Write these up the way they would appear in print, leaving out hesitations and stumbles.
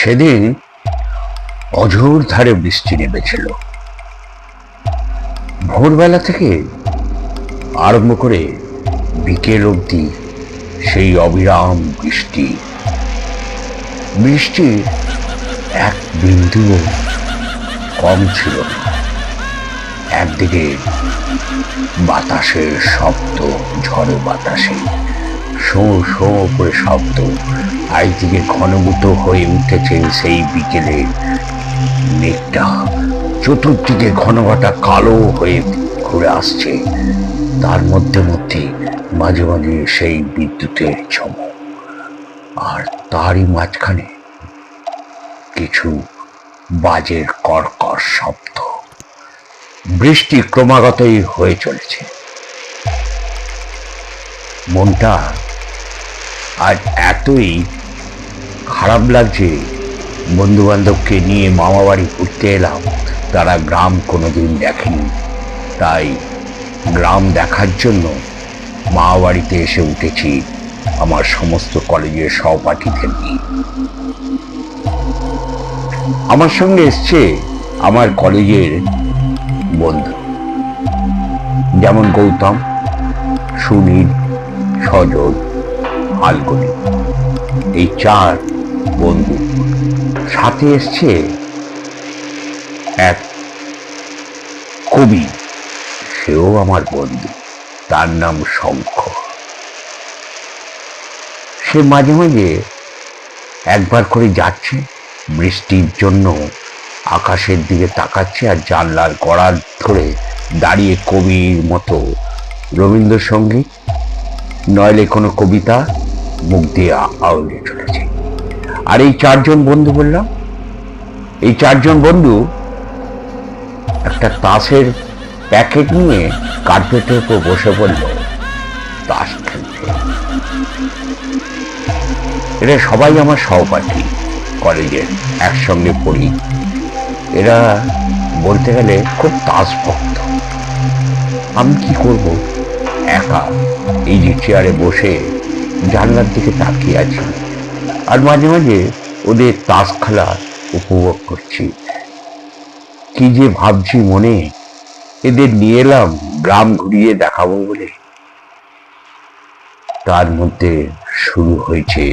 সেদিন অঝোর ধারে বৃষ্টি নেমেছিল। ভোরবেলা থেকে আরম্ভ করে বিকেল অবধি সেই অবিরাম বৃষ্টি। বৃষ্টির এক বিন্দুও কম ছিল না। একদিকে বাতাসের শব্দ, ঝড়ে বাতাসে শো শো করে শব্দ, একদিকে ঘনীভূত হয়ে উঠেছে সেই বিকেলের মেঘটা, চতুর্দিকে ঘনঘটা কালো হয়ে ঘুরে আসছে। তার মধ্যে মধ্যে মাঝে মাঝে সেই বিদ্যুতের চমক, আর তারই মাঝখানে কিছু বাজের কর্কশ শব্দ। বৃষ্টি ক্রমাগতই হয়ে চলেছে। মনটা আজ এতই খারাপ লাগছে। বন্ধু বান্ধবকে নিয়ে মামা বাড়ি ঘুরতে এলাম, তারা গ্রাম কোনোদিন দেখেনি, তাই গ্রাম দেখার জন্য মামা বাড়িতে এসে উঠেছি আমার সমস্ত কলেজের সহপাঠীদের নিয়ে। আমার সঙ্গে এসছে আমার কলেজের বন্ধু, যেমন গৌতম, সুনীল, সজল, ফাল্গুনী, এই চার বন্ধু। সাথে এসছে এক কবি, সেও আমার বন্ধু, তার নাম শঙ্খ। সে মাঝে মাঝে একবার করে যাচ্ছে, বৃষ্টির জন্য আকাশের দিকে তাকাচ্ছে আর জানলার গড়ার ধরে দাঁড়িয়ে কবির মতো রবীন্দ্রসঙ্গীত নইলে কোনো কবিতা মুখ দিয়ে আওড়ে চলেছে। আর এই চারজন বন্ধু বললাম, এই চারজন বন্ধু একটা তাসের প্যাকেট নিয়ে কার্পেটের উপর বসে পড়ল তাস খেলতে। এরা সবাই আমার সহপাঠী, কলেজের একসঙ্গে পড়ি। এরা বলতে গেলে খুব তাস ভক্ত। আমি কি করব, একা এই যে চেয়ারে বসে জানলার দিকে তাকিয়ে আছি, আর মাঝে মাঝে ওদের তাস খেলা উপভোগ করছি। কি যে ভাবছি মনে, এদের নিয়ে এলাম গ্রাম ঘুরিয়ে দেখাবো বলে। তার মধ্যে শুরু হয়েছে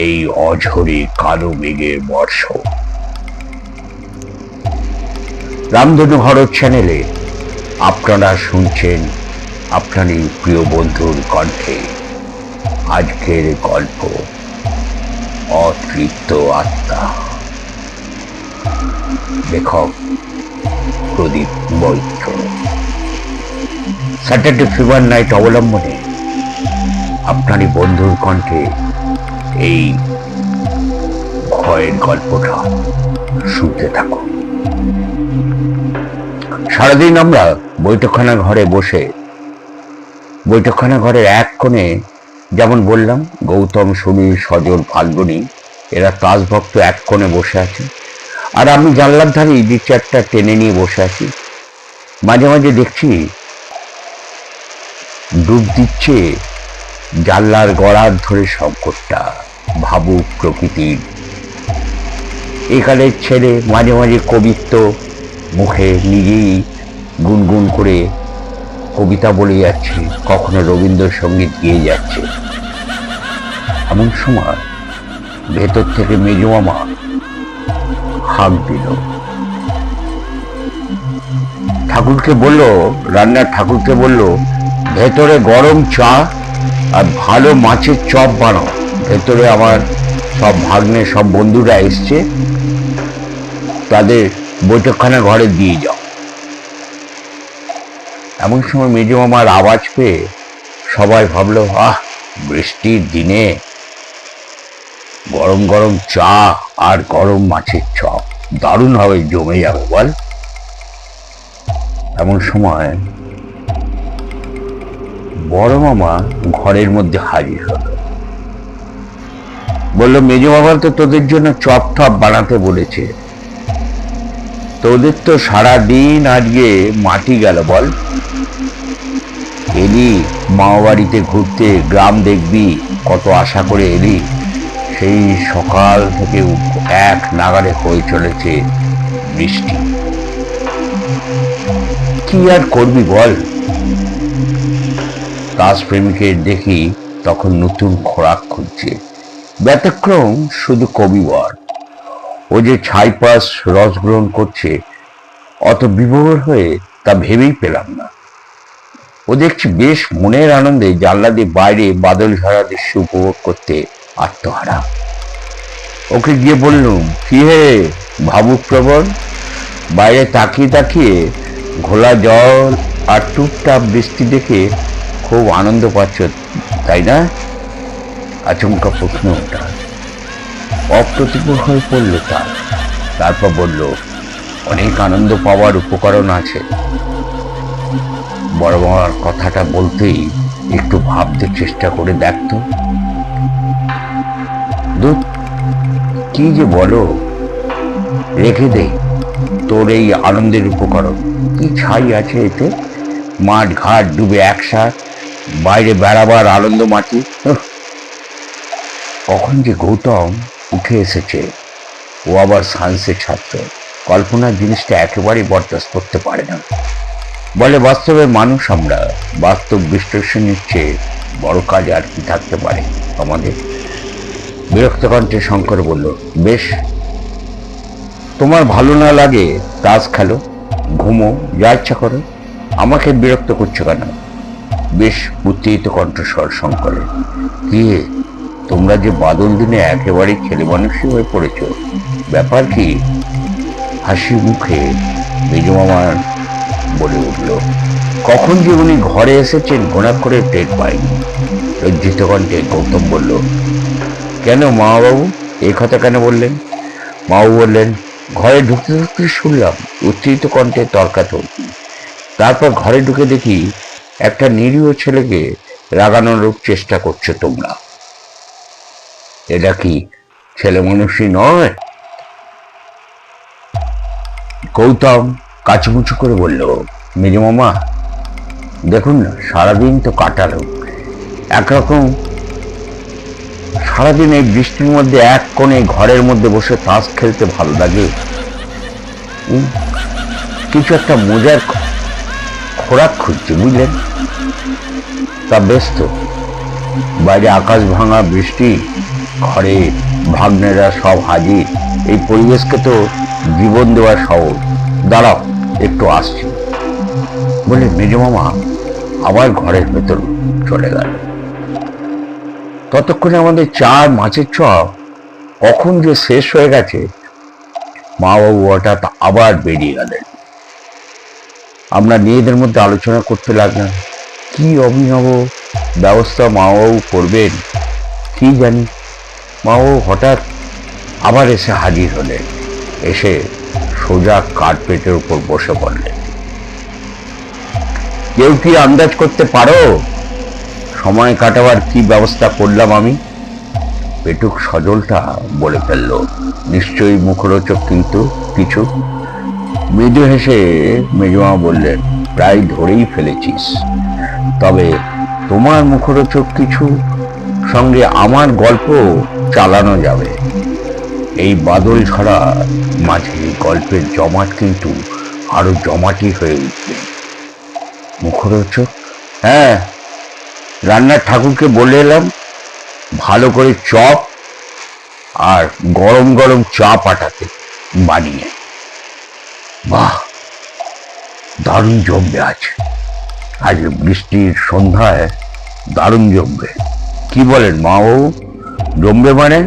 এই অঝরে কালো মেঘের বর্ষণ। রামধনু হরদ চ্যানেলে আপনারা শুনছেন আপনারই প্রিয় বন্ধুর কণ্ঠে আজকের গল্প অতৃপ্ত আত্মা। লেখক প্রদীপ বৈদ্য। স্যাটারডে ফিভার নাইট অবলম্বনে আপনারই বন্ধুর কণ্ঠে এই ভয়ের গল্পটা শুনতে থাকুন। সারাদিন আমরা বৈঠকখানা ঘরে বসে, বৈঠকখানা ঘরের এক কোণে যেমন বললাম গৌতম, সুনীল, সজল, ফাল্গুনী এরা তাস ভক্ত এক কোণে বসে আছে, আর আমি জানলার ধারে দু চারটা টেনে নিয়ে বসে আছি। মাঝে মাঝে দেখছি ডুব দিচ্ছে জানলার গড়ার ধরে শঙ্করটা, ভাবুক প্রকৃতির। এখানের ছেলে মাঝে মাঝে কবিত্ব মুখে নিজেই গুনগুন করে কবিতা বলে যাচ্ছে, কখনো রবীন্দ্রসঙ্গীত গেয়ে যাচ্ছে। এমন সময় ভেতর থেকে মেজো মামা হাঁক দিল। ঠাকুরকে বলল, রান্নার ঠাকুরকে বলল, ভেতরে গরম চা আর ভালো মাছের চপ বানাও। ভেতরে আমার সব ভাগ্নে, সব বন্ধুরা এসছে, তাদের বৈঠকখানা ঘরে দিয়ে যাও। এমন সময় মেজো মামার আওয়াজ পেয়ে সবাই ভাবলো, আহ, বৃষ্টির দিনে গরম গরম চা আর গরম মাছের চপ দারুণ হবে, জমে যাবে বল। এমন সময় বড় মামা ঘরের মধ্যে হাজির হলো। বললো, মেজো বাবা তো তোদের জন্য চপ টপ বানাতে বলেছে, তোদের তো সারাদিন আজকে মাটি গেল বল। এলি মামা বাড়িতে ঘুরতে, গ্রাম দেখবি, কত আশা করে এলি, সেই সকাল থেকে এক নাগাড়ে হয়ে চলেছে বৃষ্টি। কি আর করবি বল। তাস প্রেমিকের দেখি তখন নতুন খোরাক খুঁজছে। ব্যতিক্রম শুধু কবিবর। ও যে ছাইপাস রস গ্রহণ করছে অত বিভোর হয়ে তা ভেবেই পেলাম না। ও দেখছি বেশ মনের আনন্দে জানলা দিয়ে বাইরে বাদল ঝরা দৃশ্য উপভোগ করতে আত্মহারা। ওকে গিয়ে বললুম, কি হে ভাবুক প্রবল, বাইরে তাকিয়ে তাকিয়ে ঘোলা জল আর টুপটাপ বৃষ্টি দেখে খুব আনন্দ পাচ্ছ তাই না? আচমকা প্রশ্ন ওটা। অপ্রতিভ হয়ে পড়ল তার। তারপর বলল, অনেক আনন্দ পাওয়ার উপকরণ আছে। বড় বড় কথাটা বলতেই একটু ভাবতে চেষ্টা করে দেখতো। দুধ কি যে বলো, রেখে দে তোর এই আনন্দের উপকরণ। কি ছাই আছে এতে, মাঠ ঘাট ডুবে একসাথ, বাইরে বেড়াবার আনন্দ মাটি। কখন যে গৌতম উঠে এসেছে। ও আবার সায়েন্সের ছাত্র, কল্পনার জিনিসটা একেবারেই বরদাস্ত করতে পারে না। বলে বাস্তবের মানুষ আমরা, বাস্তব বিশ্লেষণের চেয়ে বড় কাজ আর কি থাকতে পারে আমাদের। বিরক্ত কণ্ঠে শঙ্কর বলল, বেশ, তোমার ভালো না লাগে তাস খেলো, ঘুমো, যা ইচ্ছা করো, আমাকে বিরক্ত করছো কেন? বেশ উত্তেজিত কণ্ঠস্বর শঙ্করের। কি তোমরা যে বাদল দিনে একেবারে ছেলে মানুষই হয়ে পড়েছ, ব্যাপার কি? হাসি মুখে মেজমামার বলে উঠল। কখন যে উনি ঘরে এসেছেন ঘোড়া করে টের পাইনি। লজ্জিত কণ্ঠে গৌতম বলল, কেন মাবাবু এই কথা কেন বললেন? মাবাবু বললেন, ঘরে ঢুকতে ঢুকতে শুনলাম উত্তেজিত কণ্ঠে তর্কাতর্কি। তারপর ঘরে ঢুকে দেখি একটা নিরীহ ছেলেকে রাগানোর চেষ্টা করছো তোমরা। এটা কি ছেলে মানুষই নয়? গৌতম কাচুমুচু করে বলল, মেজমামা দেখুন না, সারাদিন তো কাটালো একরকম। সারাদিন এই বৃষ্টির মধ্যে এক কোণে ঘরের মধ্যে বসে তাস খেলতে ভালো লাগে? কিছু একটা মজার খোরাক খুঁজছে বুঝলেন? তা বেশ তো, বাইরে আকাশ ভাঙা বৃষ্টি, ঘরে ভাগ্নেরা সব হাজির, এই পরিবেশকে তো জীবন দেওয়া সহজ। দাঁড়াও একটু আসছি বলে মেজমামা আবার ঘরের ভেতর চলে গেল। ততক্ষণে আমাদের চা মাছের চপ কখন যে শেষ হয়ে গেছে। মা বাবু হঠাৎ আবার বেরিয়ে গেলেন। আমরা নিজেদের মধ্যে আলোচনা করতে লাগলাম, কি অভিনব ব্যবস্থা মা বাবু করবেন কি জানি। মা বাবু হঠাৎ আবার এসে হাজির হলেন। এসে সোজা কার্পেটের উপর বসে পড়লেন। কেউ কি আন্দাজ করতে পারো সময় কাটাবার কি ব্যবস্থা করলাম আমি? পেটুক সজলটা বলে ফেলল, নিশ্চয়ই মুখরোচক কিন্তু কিছু। মৃদু হেসে মেজমা বললেন, প্রায় ধরেই ফেলেছিস। তবে তোমার মুখরোচক কিছু সঙ্গে আমার গল্প চালানো যাবে। এই বাদল ঝরা মাঝে গল্পের জমাট কিন্তু আরো জমাটি হয়ে উঠবে। মুখরোচক? হ্যাঁ, রান্নার ঠাকুরকে বলে এলাম ভালো করে চপ আর গরম গরম চা পাঠাতে বানিয়ে। বাহ, দারুণ জমবে আজ বৃষ্টির সন্ধ্যায় দারুণ জমবে। কি বলেন মা বাবু? জমবে মানে?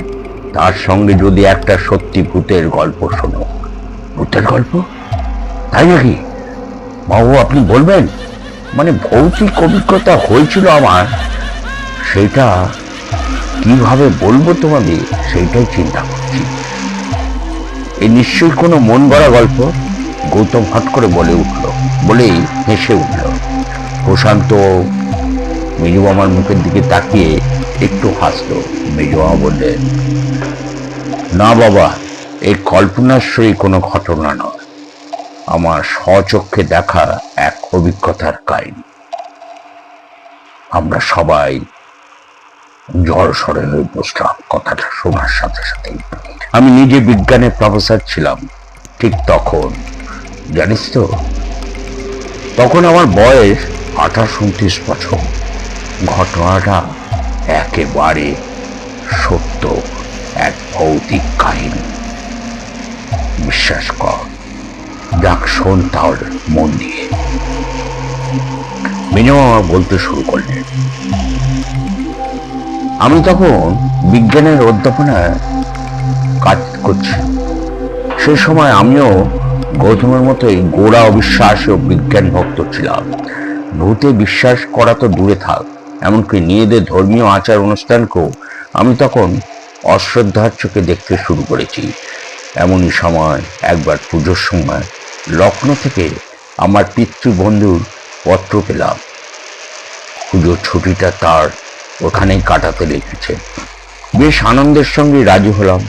তার সঙ্গে যদি একটা সত্যি ভূতের গল্প শোনো। ভূতের গল্প? তাই নাকি মা বাবু, আপনি বলবেন? মানে ভৌতিক অভিজ্ঞতা হয়েছিল আমার, সেটা কিভাবে বলবো তোমাদের সেইটাই চিন্তা করছি। এই নিশ্চয়ই কোনো মন গড়া গল্প। গৌতম হট করে বলেই হেসে উঠল। প্রশান্ত মেজবামার মুখের দিকে তাকিয়ে একটু হাসলো। মেজবামা বললেন, না বাবা, এই কল্পনাশ্রয়ী কোনো ঘটনা নয়, আমার স্বচক্ষে দেখা এক অভিজ্ঞতার কাহিনী। আমরা সবাই জড়সড় হয়ে বসলাম কথাটা শোনার সাথে সাথে। আমি নিজে বিজ্ঞানের প্রফেসর ছিলাম ঠিক তখন, জানিস তো, তখন আমার বয়স 28-29 বছর। ঘটনাটা একেবারে সত্য, এক ভৌতিক কাহিনী, বিশ্বাস কর। যাক, শোন তাহলে মন দিয়ে। মিনু আমার বলতে শুরু করলেন, আমি তখন বিজ্ঞানের অধ্যাপনায় কাজ করছি। সে সময় আমিও গৌতমের মতোই গোড়া অবিশ্বাস ও বিজ্ঞান ভক্ত ছিলাম। ভূতে বিশ্বাস করা তো দূরে থাক, এমনকি নিজেদের ধর্মীয় আচার অনুষ্ঠানকেও আমি তখন অশ্রদ্ধার চোখে দেখতে শুরু করেছি। এমনই সময় একবার পুজোর সময় লখনৌ থেকে আমার পিতৃবন্ধুর পত্র পেলাম। পুজোর ছুটিটা তার ওখানেই কাটাতে লিখেছে। বেশ আনন্দের সঙ্গে রাজি হলাম।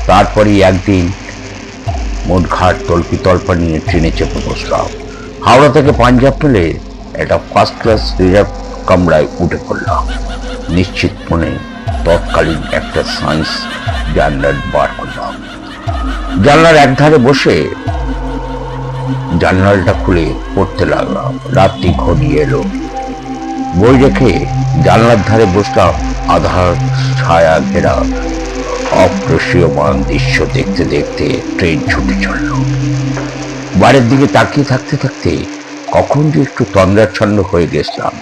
তারপরেই একদিন মোটঘাট তল্পা নিয়ে ট্রেনে চেপে বসলাম। হাওড়া থেকে পাঞ্জাব মেলে একটা ফার্স্ট ক্লাস রিজার্ভ কামরায় উঠে পড়লাম। নিশ্চিত মনে তৎকালীন একটা সায়েন্স জার্নাল বার করলাম। জানলার একধারে বসে জার্নালটা খুলে পড়তে লাগলাম। রাত্রি ঘনিয়ে এলো। বই রেখে জানলার ধারে বসলাম। আধার ছায়া ঘেরা অপ্রসীয়মান দৃশ্য দেখতে দেখতে ট্রেন ছুটে চলল। বাড়ির দিকে তাকিয়ে থাকতে থাকতে কখন যে একটু তন্দ্রাচ্ছন্ন হয়ে গেছিলাম।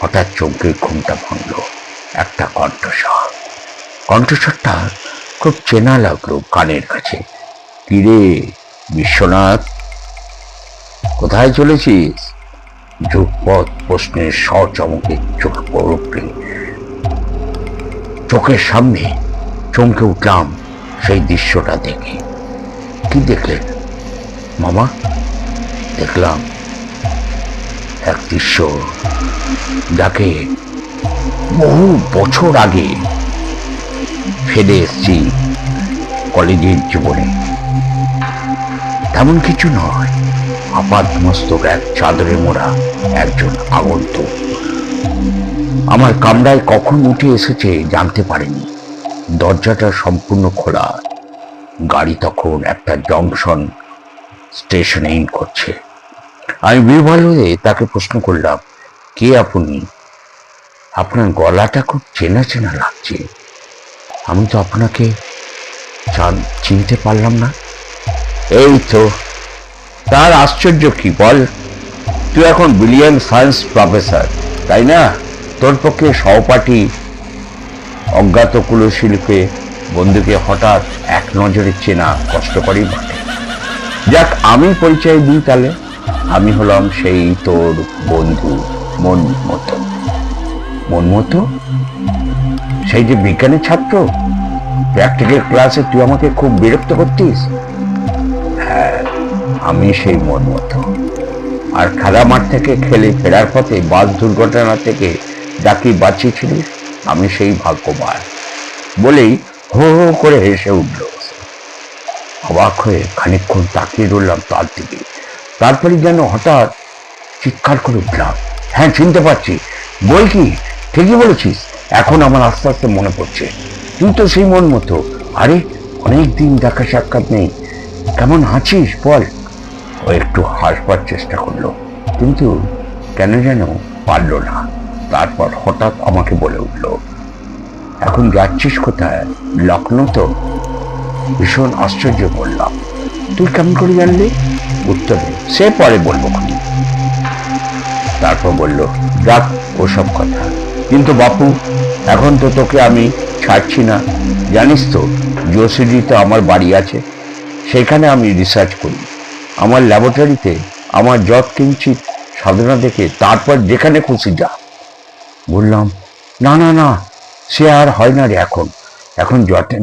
হঠাৎ চমকে ঘুমটা ভাঙল একটা কণ্ঠস্বর। কণ্ঠস্বরটা খুব চেনা লাগলো কানের কাছে। কিরে বিশ্বনাথ, কোথায় চলেছিস? ধ্রুপদ প্রশ্নের সচমকে চোখ পড়ে চোখের সামনে চমকে উঠলাম সেই দৃশ্যটা দেখে। কি দেখলেন মামা? দেখলাম এক দৃশ্য যাকে বহু বছর আগে ফেলে এসছি কলেজের জীবনে। তেমন কিছু নয়, আপাতমস্তক এক চাদরে মোড়া একজন আগন্তুক আমার কামরায় কখন উঠে এসেছে জানতে পারিনি। দরজাটা সম্পূর্ণ খোলা। গাড়ি তখন একটা জংশন স্টেশনে ইন করছে। আমি বিহ্বল হয়ে তাকে প্রশ্ন করলাম, কে আপনি? আপনার গলাটা খুব চেনা চেনা লাগছে। আমি তো আপনাকে চিনতে পারলাম না। এই তো, তার আশ্চর্য কি বল? তুই এখন ব্রিলিয়ান্ট সায়েন্স প্রফেসর, তাই না? তোর পক্ষে সহপাঠী অজ্ঞাত কুলশিল্পে বন্ধুকে হঠাৎ এক নজরে চেনা কষ্টকরই বটে। যাক, আমি পরিচয় দিই তাহলে। আমি হলাম সেই তোর বন্ধু মনমতো। মনমতো? সেই যে বিজ্ঞানের ছাত্র, প্র্যাকটিক্যাল ক্লাসে তুই আমাকে খুব বিরক্ত করতিস। হ্যাঁ, আমি সেই মনমতো। আর খেলা মাঠ থেকে খেলে ফেরার পথে বাস দুর্ঘটনা থেকে যাকে বাঁচিয়েছিলিস, আমি সেই ভাগ্যবান বলেই হো হো করে হেসে উঠল। অবাক হয়ে খানিকক্ষণ তাকিয়ে রইলাম তার দিকে। তারপরে যেন হঠাৎ চিৎকার করে উঠলাম, হ্যাঁ চিনতে পারছি। বই কি, ঠিকই বলেছিস। এখন আমার আস্তে আস্তে মনে পড়ছে, তুই তো সেই মনমতো। আরে অনেকদিন দেখা সাক্ষাৎ নেই, কেমন আছিস বল? ও একটু হাসবার চেষ্টা করলো, কিন্তু কেন যেন পারল না। তারপর হঠাৎ আমাকে বলে উঠল, এখন যাচ্ছিস কোথায়? লখনৌ তো? ভীষণ আশ্চর্য বললাম, তুই কেমন করে জানলি? উত্তরে, সে পরে বলবো খুনি। তারপর বলল, যাক ওসব কথা, কিন্তু বাপু এখন তো তোকে আমি ছাড়ছি না। জানিস তো জোসিডিতে আমার বাড়ি আছে, সেখানে আমি রিসার্চ করি। আমার ল্যাবরেটরিতে আমার যত কিঞ্চিত সাধনা দেখে তারপর যেখানে খুশি যা। বললাম, না না না, সে আর হয় না রে। এখন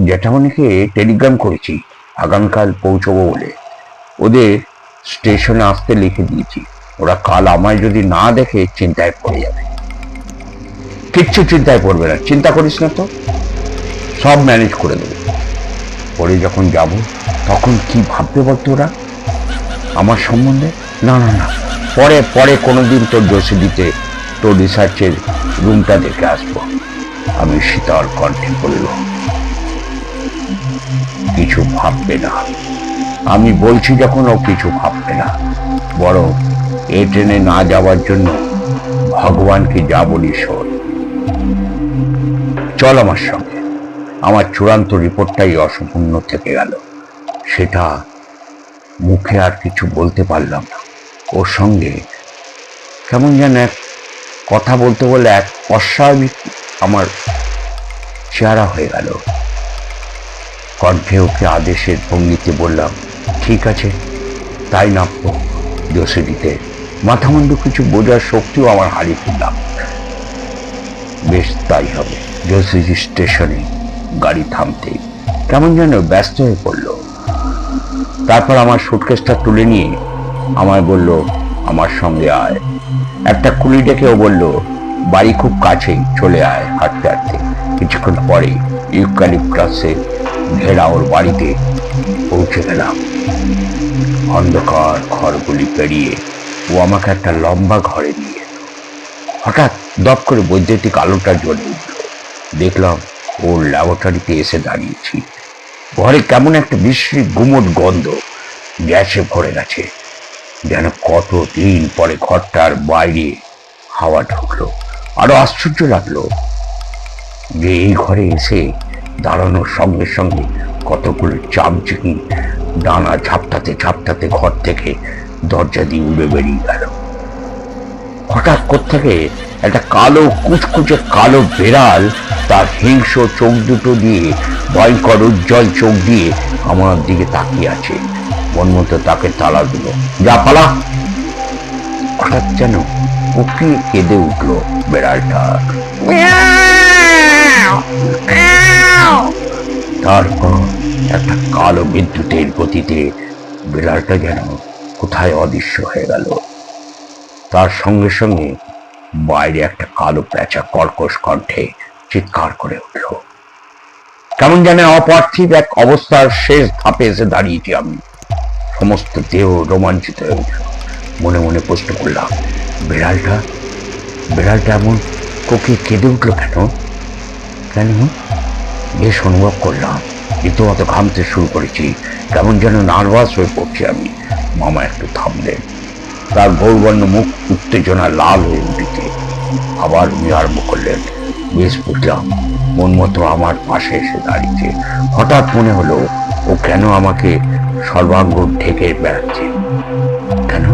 জ্যাঠামণিকে টেলিগ্রাম করেছি আগামীকাল পৌঁছবো বলে। ওদের স্টেশনে আসতে লিখে দিয়েছি। ওরা কাল আমায় যদি না দেখে চিন্তায় পড়ে যাবে। কিচ্ছু চিন্তায় পড়বে না, চিন্তা করিস না তো, সব ম্যানেজ করে দেবো। পরে যখন যাব তখন কি ভাববে বলতো ওরা আমার সম্বন্ধে? না না না, পরে কোনোদিন তোর জোসিডিতে তোর রিসার্চের রুমটা দেখে আসবো। আমি শীতল কণ্ঠে বলল, কিছু ভাববে না। আমি বলছি যখন ও কিছু ভাববে না, বরং এ ট্রেনে না যাওয়ার জন্য ভগবানকে যা বলি শোন। চল আমার সঙ্গে। আমার চূড়ান্ত রিপোর্টটাই অসম্পূর্ণ থেকে গেল। সেটা মুখে আর কিছু বলতে পারলাম না। ওর সঙ্গে কেমন যেন এক কথা বলতে বলে এক অস্বাভাবিক আমার চেহারা হয়ে গেল। কণ্ঠে ওকে আদেশের ভঙ্গিতে বললাম, ঠিক আছে, তাই নামবো জোসিডিতে। মাথামুন্ডু কিছু বোঝার শক্তিও আমার হারিয়ে ফেললাম। বেশ, তাই হবে। জোসিডি স্টেশনে গাড়ি থামতে কেমন যেন ব্যস্ত হয়ে পড়ল। তারপর আমার সুটকেসটা তুলে নিয়ে আমায় বলল, আমার সঙ্গে আয়। একটা কুলি ডেকেও বলল, বাড়ি খুব কাছেই, চলে আয় হাঁটতে হাঁটতে। কিছুক্ষণ পরে ইউক্যালিপটাসে ঘেরা ওর বাড়িতে পৌঁছে গেলাম। অন্ধকার ঘরগুলি পেরিয়ে ও আমাকে একটা লম্বা ঘরে নিয়ে এলো। হঠাৎ দপ করে বৈদ্যুতিক আলোটা জ্বলে উঠল। দেখলাম ওর ল্যাবরেটরিতে এসে দাঁড়িয়েছি। ঘরে কেমন একটা বিশ্রী গুমট গন্ধ গ্যাসে ভরে গেছে, যেন কতদিন পরে ঘরটার বাইরে হাওয়া ঢুকলো। আরো আশ্চর্য লাগলো যে এই ঘরে এসে দাঁড়ানোর সঙ্গে সঙ্গে কতগুলো চামচিকি ডানা ঝাপটাতে ঝাপটাতে ঘর থেকে দরজা দিয়ে উড়ে বেরিয়ে গেল। হঠাৎ কোত্থেকে একটা কালো কুচকুচে কালো বেড়াল তার হিংস্র চোখ দুটো দিয়ে, ভয়ঙ্কর উজ্জ্বল চোখ দিয়ে আমার দিকে তাকিয়ে আছে। মন মতো তাকে তালা দিল, যা পালা। হঠাৎ যেন উকিয়ে কেঁদে উঠলো বেড়ালটা। তারপর একটা কালো বিদ্যুতের গতিতে বিড়ালটা যেন কোথায় অদৃশ্য হয়ে গেল। তার সঙ্গে সঙ্গে বাইরে একটা কালো প্যাঁচা কর্কশ কণ্ঠে চিৎকার করে উঠল। কেমন যেন অপার্থিব এক অবস্থার শেষ ধাপে এসে দাঁড়িয়েছি আমি। সমস্ত দেহ রোমাঞ্চিত হয়ে উঠল। মনে মনে প্রশ্ন করলাম, বিড়ালটা এমন কোকিয়ে কেঁদে উঠল কেন? বেশ অনুভব করলাম রীতিমতো ঘামতে শুরু করেছি। কেমন যেন নার্ভাস হয়ে পড়ছি আমি। মামা একটু থামলেন। তার গৌরবর্ণ মুখ উত্তেজনা লাল হয়ে উঠেছে। আবার উনি আরম্ভ করলেন, বেশ বুঝলাম। মন মতো আমার পাশে এসে দাঁড়িয়েছে। হঠাৎ মনে হলো ও কেন আমাকে সর্বাঙ্গ ঢেকে বেড়াচ্ছে। কেন?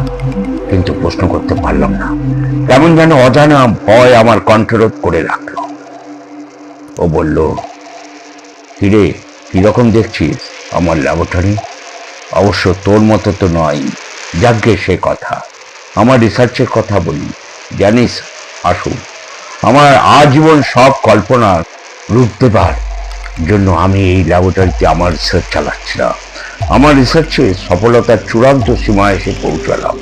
কিন্তু প্রশ্ন করতে পারলাম না। কেমন যেন অজানা ভয় আমার কণ্ঠরোধ করে রাখলো। ও বলল, কিরে, কিরকম দেখছিস আমার ল্যাবরেটরি? অবশ্য তোর মতো তো নয়। যাকে সে কথা, আমার রিসার্চের কথা বলি। জানিস আসু, আমার আজীবন সব কল্পনা রূপ দেবার জন্য আমি এই ল্যাবরেটরিতে আমার রিসার্চ চালাচ্ছিলাম। আমার রিসার্চে সফলতার চূড়ান্ত সীমায় এসে পৌঁছালাম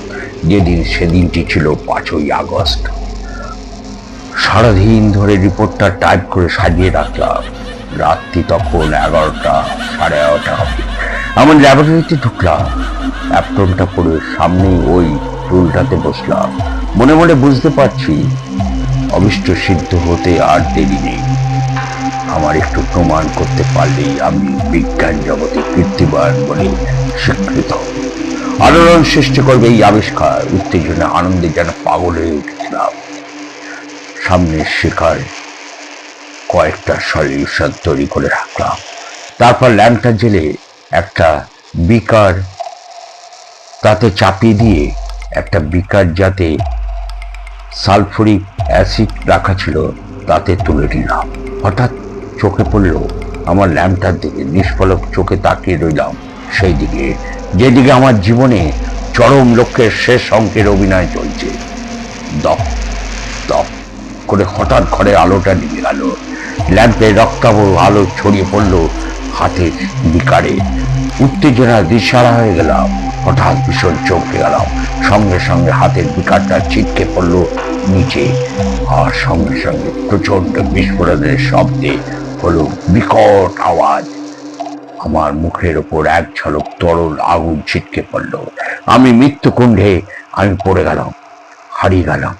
সেদিনটি ছিল 5ই আগস্ট। সারাদিন ধরে রিপোর্টটা টাইপ করে সাজিয়ে রাখলাম। রাত্রি তখন 11টা, সাড়ে 11টা হবে। আমার ল্যাবরেটরিতে ঢুকলাম। অ্যাপ্রনটা পরে সামনে ওই টুলটাতে বসলাম। মনে মনে বুঝতে পারছি অবিষ্ট সিদ্ধ হতে আর দেরি নেই। আমার একটু প্রমাণ করতে পারলেই আমি বিজ্ঞান জগতে কীর্তিবান বলে স্বীকৃত। আলোড়ন সৃষ্টি করবে এই আবিষ্কার। উত্তেজনা আনন্দে যেন পাগল হয়ে উঠেছিলাম। সামনের শিকার কয়েকটা সলিউশন তৈরি করে রাখলাম। তারপর ল্যাম্পটা জেলে একটা বিকার তাতে চাপিয়ে দিয়ে একটা বিকার যাতে সালফুরিক অ্যাসিড রাখা ছিল তাতে তুলে দিলাম। হঠাৎ চোখে পড়ল আমার ল্যাম্পটার দিকে। নিষ্ফলক চোখে তাকিয়ে রইলাম সেই দিকে, যেদিকে আমার জীবনে চরম লক্ষ্যের শেষ অঙ্কের অভিনয় চলছে। দপ দপ করে হঠাৎ ঘরে আলোটা নিভে গেল। ল্যাম্পের রক্তাভ আলো ছড়িয়ে পড়ল হাতের বিকারে। উত্তেজনা দিশারা হয়ে গেলাম। হঠাৎ ভীষণ চমকে গেলাম। সঙ্গে সঙ্গে হাতের বিকারটা ছিটকে পড়ল নিচে। আর সঙ্গে সঙ্গে প্রচন্ড বিস্ফোরণের শব্দে হলো বিকট আওয়াজ। আমার মুখের ওপর এক ঝলক তরল আগুন ছিটকে পড়ল। আমি মৃত্যুকুণ্ডে আমি পড়ে গেলাম, হারিয়ে গেলাম।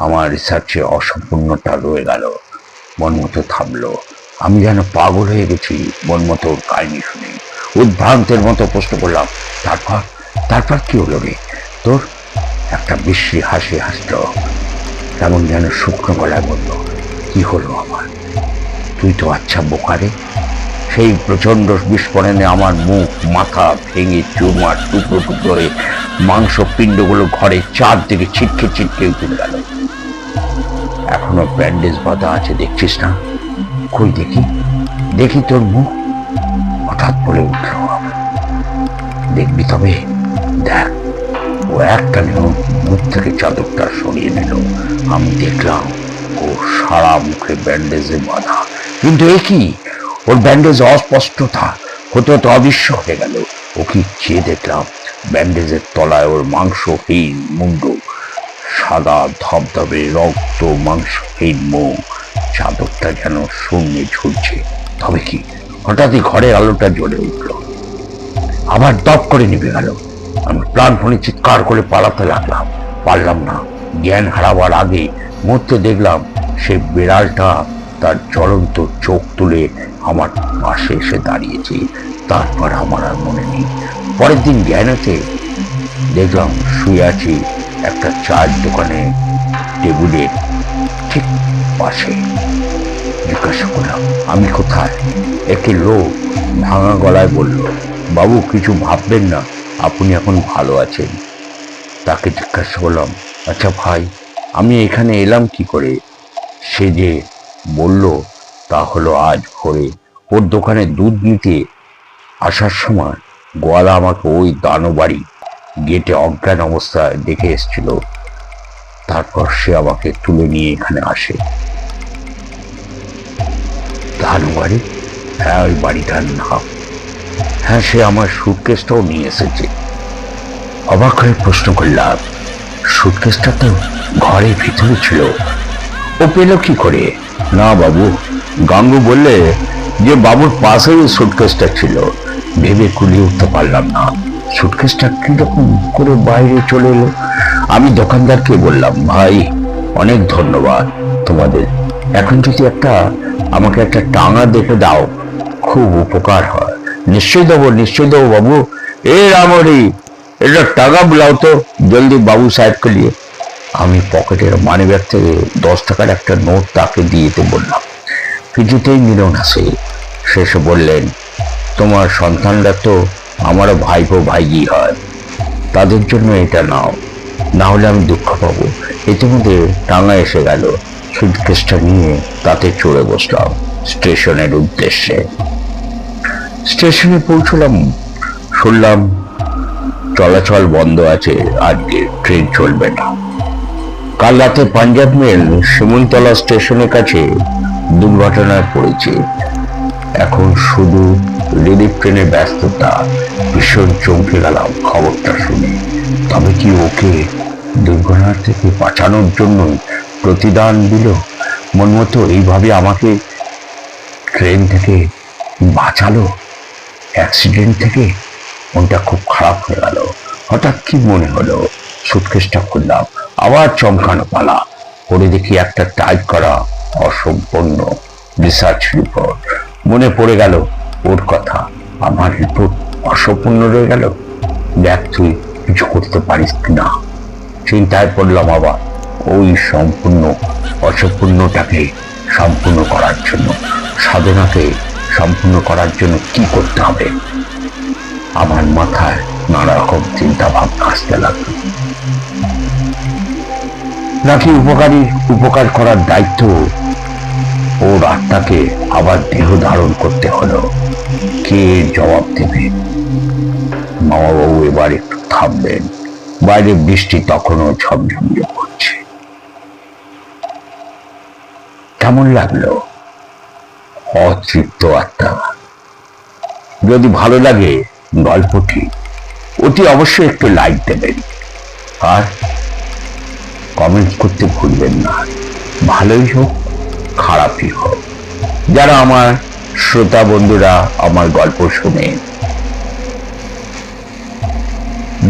আমার রিসার্চে অসম্পূর্ণতা রয়ে গেল। মন মতো থামলো। আমি যেন পাগল হয়ে গেছি মন মতো ওর কাহিনী শুনে। উদ্ভ্রান্তের মতো প্রশ্ন করলাম, তারপর তারপর কি হলো রে তোর? একটা বিশ্রী হাসি হাসলো, কেমন যেন শুকনো গলায় বলল, কি হলো আমার? তুই তো আচ্ছা বোকারে। সেই প্রচন্ড বিস্ফোরণে আমার মুখ মাথা ভেঙে চুরমার টুকরো টুকরো হয়ে মাংস পিণ্ডগুলো ঘরে চারদিকে ছিটকে ছিটকে উঠে গেল। এখনো ব্যান্ডেজ বাঁধা আছে, দেখছিস না? কই দেখি দেখি তোর মুখ। হঠাৎ বলে উঠল, দেখবি তবে দেখ। ও একটা মুখ থেকে চাদরটা সরিয়ে নিল। আমি দেখলাম ও সারা মুখে ব্যান্ডেজে বাঁধা। কিন্তু এ কি, ওর ব্যান্ডেজ অস্পষ্টতা হতে হতে অদৃশ্য হয়ে গেল। ও কি চেয়ে দেখলাম ব্যান্ডেজের তলায় ওর মাংসহীন মুন্ড, সাদা ধবধবে রক্ত মাংসহীন মুখ। চাদরটা যেন শূন্যে ঝুলছে। তবে কি, হঠাৎই ঘরের আলোটা জ্বলে উঠল, আবার দপ করে নিভে গেল। আমি প্রাণপণে চিৎকার করে পালাতে লাগলাম, পারলাম না। জ্ঞান হারাবার আগে মুহূর্তে দেখলাম সে বিড়ালটা তার জ্বলন্ত চোখ তুলে আমার পাশে এসে দাঁড়িয়েছে। তারপর আমার আর মনে নেই। পরের দিন জ্ঞানেতে দেখলাম শুয়ে আছি একটা চায়ের দোকানে টেবিলের ঠিক পাশে। জিজ্ঞাসা করলাম, আমি কোথায়? একটি লোক ভাঙা গলায় বলল, বাবু কিছু ভাববেন না, আপনি এখন ভালো আছেন। তাকে জিজ্ঞাসা করলাম, আচ্ছা ভাই, আমি এখানে এলাম কি করে? সে যে বলল তা হলো, আজ ভোরে ওর দোকানে দুধ নিতে আসার সময় গোয়ালা আমাকে ওই দানোবাড়ি গেটে অজ্ঞান অবস্থায় দেখে এসেছিল। তারপর সে আমাকে তুলে নিয়ে এখানে আসে। দানোবাড়ি? হ্যাঁ, ওই বাড়িটার নাম। হ্যাঁ, সে আমার সুটকেসটাও নিয়ে এসেছে। অবাক হয়ে প্রশ্ন করলাম, সুটকেসটা তো ঘরের ভিতরে ছিল, ও পেল কি করে? না বাবু, গাঙ্গু বললে যে বাবুর পাশেই সুটকেসটা ছিল। ভেবে কুলিয়ে উঠতে পারলাম না, সুটকেসটা কিরকম করে বাইরে চলে এলো। আমি দোকানদারকে বললাম, ভাই অনেক ধন্যবাদ তোমাদের, এখন যদি আমাকে একটা টাঙা দেখে দাও খুব উপকার হয়। নিশ্চয়ই দেবো বাবু। এ রামহরি, এটা টাকা বুলাও তো জলদি বাবু সাহেবকে নিয়ে। আমি পকেটের মানি ব্যাগ থেকে 10 টাকার একটা নোট তাকে দিয়ে বললাম। কিছুতেই নিল না সে। শেষে বললেন, তোমার সন্তানরা তো আমারও ভাইপো ভাইজি হয়, তাদের জন্য এটা নাও, না হলে আমি দুঃখ পাবো। ইতিমধ্যে টাঙা এসে গেল। সুটকেসটা নিয়ে তাতে চড়ে বসলাম স্টেশনের উদ্দেশ্যে। স্টেশনে পৌঁছলাম, শুনলাম চলাচল বন্ধ আছে, আজকে ট্রেন চলবে না। কাল রাতে পাঞ্জাব মেল শিমুলতলা স্টেশনের কাছে দুর্ঘটনায় পড়েছে। এখন শুধু রিলিফ ট্রেনের ব্যস্ততা। ভীষণ চমকে গেলাম খবরটা শুনে। তবে কি ওকে দুর্ঘটনা থেকে বাঁচানোর জন্য প্রতিদান দিল? মন মতো এইভাবে আমাকে ট্রেন থেকে বাঁচালো, অ্যাক্সিডেন্ট থেকে। মনটা খুব খারাপ হয়ে গেল। হঠাৎ কি মনে হলো, সুটকেসটা খুললাম, আবার চমকানো পালা। পরে দেখি একটা টাইপ করা অসম্পূর্ণ রিসার্চ রিপোর্ট। মনে পড়ে গেল ওর কথা, আমার রিপোর্ট অসম্পূর্ণ রয়ে গেল। দেখ তুই কিছু করতে পারিস কিনা। চিন্তায় পড়লাম আবার, ওই অসম্পূর্ণটাকে সম্পূর্ণ করার জন্য, সাধনাকে সম্পূর্ণ করার জন্য কি করতে হবে। আমার মাথায় নানা রকম চিন্তা ভাবনা আসতে লাগলো। নাকি উপকার করার দায়িত্ব ওর আত্মাকে আবার দেহ ধারণ করতে হলো। কে জবাব দেবে? মামা বাবু এবার একটু থামবেন। বাইরে বৃষ্টি তখনও ঝমঝমিয়ে পড়ছে। কেমন লাগলো? অতৃপ্ত আত্মা। যদি ভালো লাগে গল্পটি, অতি অবশ্যই একটু লাইক দেবেন আর কমেন্ট করতে ভুলবেন না। ভালোই হোক খারাপই হোক, যারা আমার শ্রোতা বন্ধুরা আমার গল্প শুনে,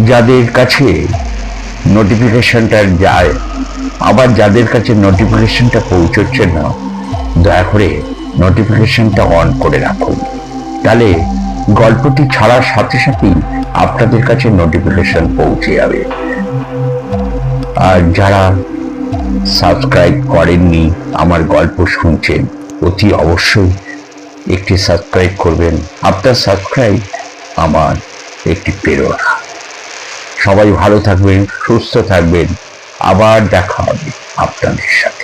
যাদের কাছে নোটিফিকেশনটা যায়, আবার যাদের কাছে নোটিফিকেশনটা পৌঁছচ্ছে না, দয়া করে নোটিফিকেশনটা অন করে রাখুন, তাহলে গল্পটি ছাড়ার সাথে সাথেই আপনাদের কাছে নোটিফিকেশন পৌঁছে যাবে। আর যারা সাবস্ক্রাইব করেননি, আমার গল্প শুনছেন, অতি অবশ্যই একটি সাবস্ক্রাইব করবেন। আপনার সাবস্ক্রাইব আমার একটি প্রেরণা। সবাই ভালো থাকবেন, সুস্থ থাকবেন, আবার দেখা হবে আপনাদের সাথে।